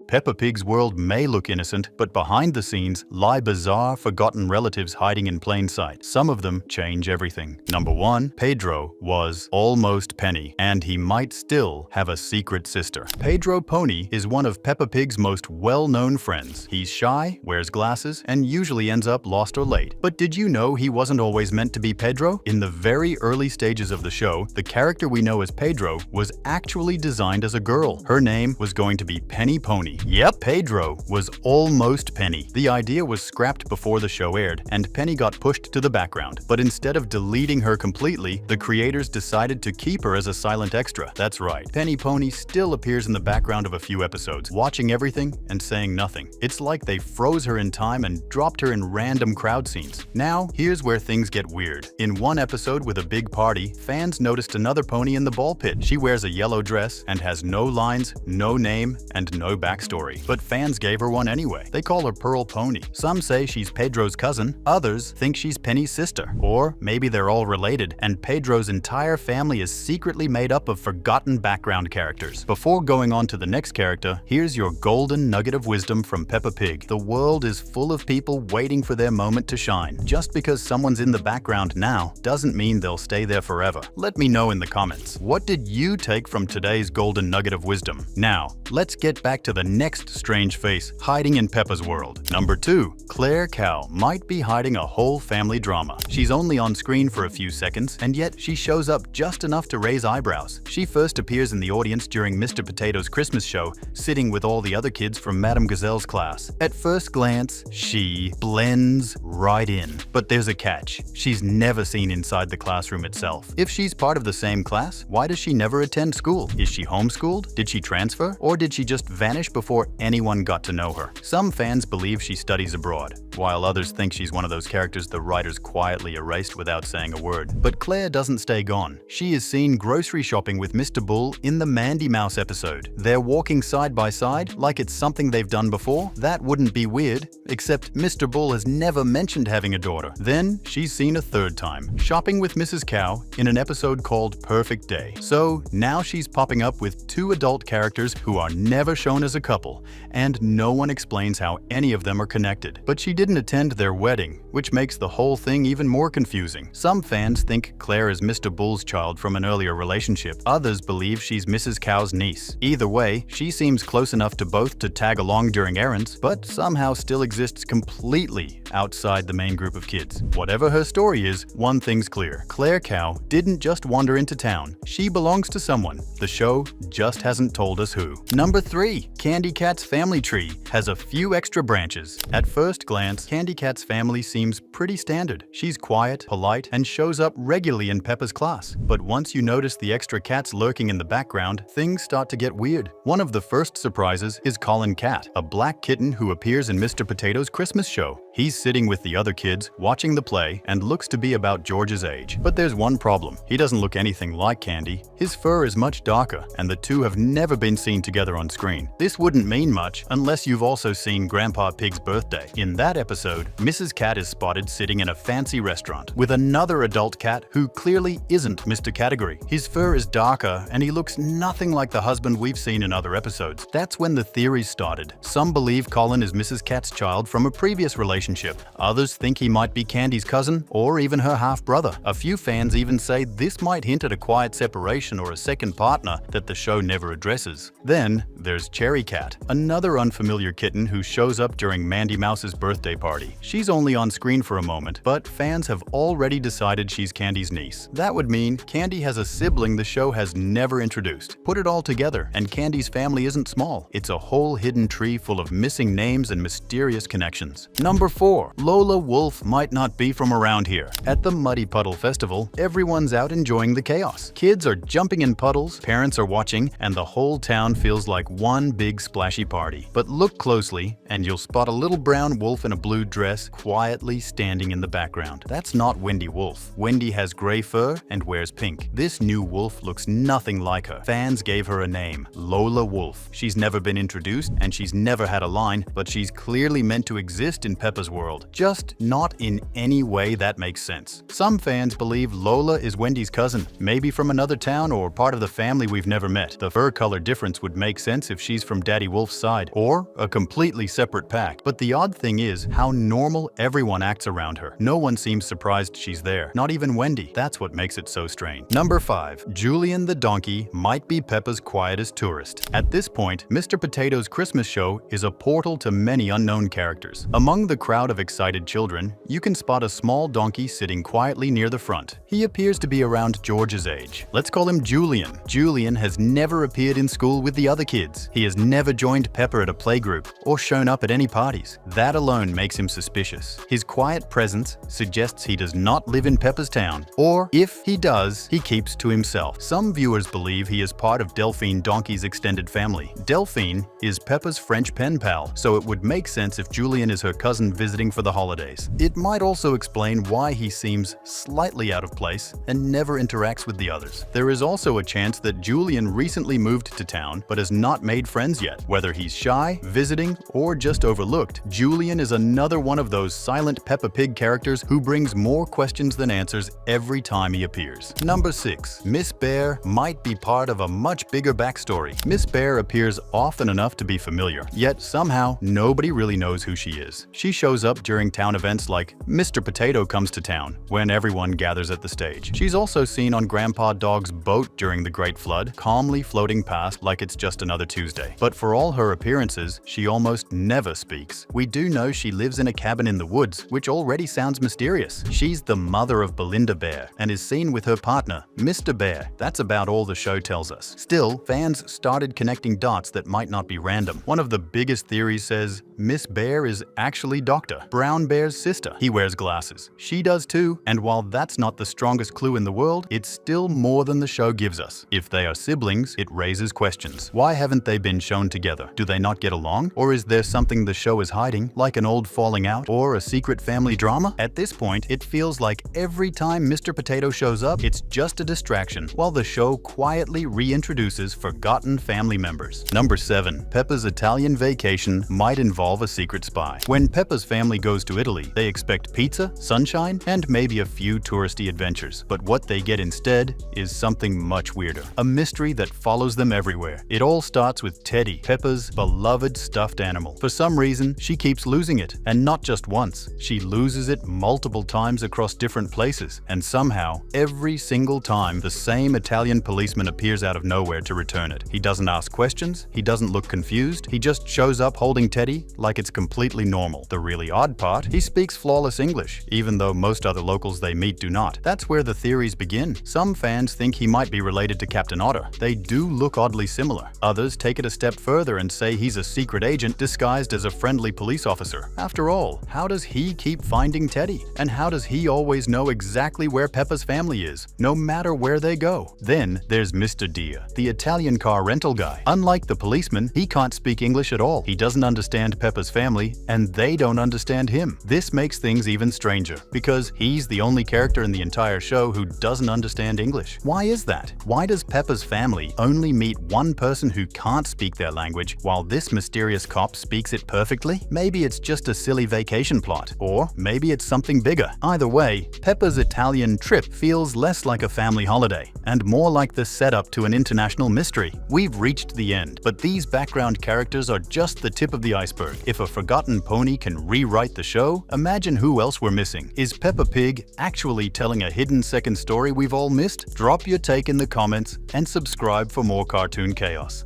Peppa Pig's world may look innocent, but behind the scenes lie bizarre, forgotten relatives hiding in plain sight. Some of them change everything. Number 1. Pedro was almost Penny, and he might still have a secret sister. Pedro Pony is one of Peppa Pig's most well-known friends. He's shy, wears glasses, and usually ends up lost or late. But did you know he wasn't always meant to be Pedro? In the very early stages of the show, the character we know as Pedro was actually designed as a girl. Her name was going to be Penny Pony. Yep, Pedro was almost Penny. The idea was scrapped before the show aired, and Penny got pushed to the background. But instead of deleting her completely, the creators decided to keep her as a silent extra. That's right, Penny Pony still appears in the background of a few episodes, watching everything and saying nothing. It's like they froze her in time and dropped her in random crowd scenes. Now, here's where things get weird. In one episode with a big party, fans noticed another pony in the ball pit. She wears a yellow dress and has no lines, no name, and no backstory. But fans gave her one anyway. They call her Pearl Pony. Some say she's Pedro's cousin, others think she's Penny's sister. Or maybe they're all related, and Pedro's entire family is secretly made up of forgotten background characters. Before going on to the next character, here's your golden nugget of wisdom from Peppa Pig. The world is full of people waiting for their moment to shine. Just because someone's in the background now doesn't mean they'll stay there forever. Let me know in the comments. What did you take from today's golden nugget of wisdom? Now, let's get back to the next strange face hiding in Peppa's world. Number 2. Claire Cow might be hiding a whole family drama. She's only on screen for a few seconds, and yet she shows up just enough to raise eyebrows. She first appears in the audience during Mr. Potato's Christmas show, sitting with all the other kids from Madame Gazelle's class. At first glance, she blends right in. But there's a catch. She's never seen inside the classroom itself. If she's part of the same class, why does she never attend school? Is she homeschooled? Did she transfer? Or did she just vanish before anyone got to know her? Some fans believe she studies abroad, while others think she's one of those characters the writers quietly erased without saying a word. But Claire doesn't stay gone. She is seen grocery shopping with Mr. Bull in the Mandy Mouse episode. They're walking side by side like it's something they've done before. That wouldn't be weird, except Mr. Bull has never mentioned having a daughter. Then she's seen a third time, shopping with Mrs. Cow in an episode called Perfect Day. So now she's popping up with 2 adult characters who are never shown as a couple, and no one explains how any of them are connected. But she didn't attend their wedding, which makes the whole thing even more confusing. Some fans think Claire is Mr. Bull's child from an earlier relationship. Others believe she's Mrs. Cow's niece. Either way, she seems close enough to both to tag along during errands, but somehow still exists completely outside the main group of kids. Whatever her story is, one thing's clear. Claire Cow didn't just wander into town. She belongs to someone. The show just hasn't told us who. Number 3. Candy Cat's family tree has a few extra branches. At first glance, Candy Cat's family seems pretty standard. She's quiet, polite, and shows up regularly in Peppa's class. But once you notice the extra cats lurking in the background, things start to get weird. One of the first surprises is Colin Cat, a black kitten who appears in Mr. Potato's Christmas show. He's sitting with the other kids, watching the play, and looks to be about George's age. But there's one problem. He doesn't look anything like Candy. His fur is much darker, and the two have never been seen together on screen. This wouldn't mean much unless you've also seen Grandpa Pig's birthday. In that episode, Mrs. Cat is spotted sitting in a fancy restaurant with another adult cat who clearly isn't Mr. Category. His fur is darker, and he looks nothing like the husband we've seen in other episodes. That's when the theories started. Some believe Colin is Mrs. Cat's child from a previous relationship. Others think he might be Candy's cousin or even her half-brother. A few fans even say this might hint at a quiet separation or a second partner that the show never addresses. Then there's Cherry Cat, another unfamiliar kitten who shows up during Mandy Mouse's birthday party. She's only on screen for a moment, but fans have already decided she's Candy's niece. That would mean Candy has a sibling the show has never introduced. Put it all together, and Candy's family isn't small. It's a whole hidden tree full of missing names and mysterious connections. Number 4. Lola Wolf might not be from around here. At the Muddy Puddle Festival, everyone's out enjoying the chaos. Kids are jumping in puddles, parents are watching, and the whole town feels like one big splashy party. But look closely, and you'll spot a little brown wolf in a blue dress, quietly standing in the background. That's not Wendy Wolf. Wendy has gray fur and wears pink. This new wolf looks nothing like her. Fans gave her a name, Lola Wolf. She's never been introduced and she's never had a line, but she's clearly meant to exist in Peppa's world, just not in any way that makes sense. Some fans believe Lola is Wendy's cousin, maybe from another town or part of the family we've never met. The fur color difference would make sense if she's from Daddy Wolf's side, or a completely separate pack. But the odd thing is how normal everyone acts around her. No one seems surprised she's there, not even Wendy. That's what makes it so strange. Number 5. Julian the donkey might be Peppa's quietest tourist. At this point, Mr. Potato's Christmas show is a portal to many unknown characters. Among the crowd of excited children, you can spot a small donkey sitting quietly near the front. He appears to be around George's age. Let's call him Julian. Julian has never appeared in school with the other kids. He has never joined Peppa at a playgroup or shown up at any parties. That alone makes him suspicious. His quiet presence suggests he does not live in Peppa's town, or if he does, he keeps to himself. Some viewers believe he is part of Delphine Donkey's extended family. Delphine is Peppa's French pen pal, so it would make sense if Julian is her cousin visiting for the holidays. It might also explain why he seems slightly out of place and never interacts with the others. There is also a chance that Julian recently moved to town but has not made friends yet. Whether he's shy, visiting, or just overlooked, Julian is another one of those silent Peppa Pig characters who brings more questions than answers every time he appears. Number 6. Miss Bear might be part of a much bigger backstory. Miss Bear appears often enough to be familiar, yet somehow nobody really knows who she is. She shows up during town events like Mr. Potato Comes to Town, when everyone gathers at the stage. She's also seen on Grandpa Dog's boat during the Great Flood, calmly floating past like it's just another Tuesday. But for all her appearances, she almost never speaks. We do know she lives in a cabin in the woods, which already sounds mysterious. She's the mother of Belinda Bear and is seen with her partner, Mr. Bear. That's about all the show tells us. Still, fans started connecting dots that might not be random. One of the biggest theories says Miss Bear is actually Dr. Brown Bear's sister. He wears glasses. She does too, and while that's not the strongest clue in the world, it's still more than the show gives us. If they are siblings, it raises questions. Why haven't they been shown together? Do they not get along? Or is there something the show is hiding, like an old falling out or a secret family drama? At this point, it feels like every time Mr. Potato shows up, it's just a distraction, while the show quietly reintroduces forgotten family members. Number 7. Peppa's Italian vacation might involve a secret spy. When Peppa's family goes to Italy, they expect pizza, sunshine, and maybe a few touristy adventures. But what they get instead is something much weirder. A mystery that follows them everywhere. It all starts with Teddy, Peppa's beloved stuffed animal. For some reason, she keeps losing it, and not just once. She loses it multiple times across different places, and somehow, every single time, the same Italian policeman appears out of nowhere to return it. He doesn't ask questions, he doesn't look confused, he just shows up holding Teddy like it's completely normal. The really odd part, he speaks flawless English, even though most other locals they meet do not. That's where the theories begin. Some fans think he might be related to Captain Otter. They do look oddly similar. Others take it a step further and say he's a secret agent disguised as a friendly police officer. After all, how does he keep finding Teddy? And how does he always know exactly where Peppa's family is, no matter where they go? Then there's Mr. Dia, the Italian car rental guy. Unlike the policeman, he can't speak English at all. He doesn't understand Peppa's family, and they don't understand him. This makes things even stranger, because he's the only character in the entire show who doesn't understand English. Why is that? Why does Peppa's family only meet one person who can't speak their language, while this mysterious cop speaks it perfectly? Maybe it's just a silly vacation plot, or maybe it's something bigger. Either way, Peppa's Italian trip feels less like a family holiday, and more like the setup to an international mystery. We've reached the end, but these background characters are just the tip of the iceberg. If a forgotten pony can rewrite the show, imagine who else we're missing. Is Peppa Pig actually telling a hidden second story we've all missed? Drop your take in the comments and subscribe for more cartoon chaos.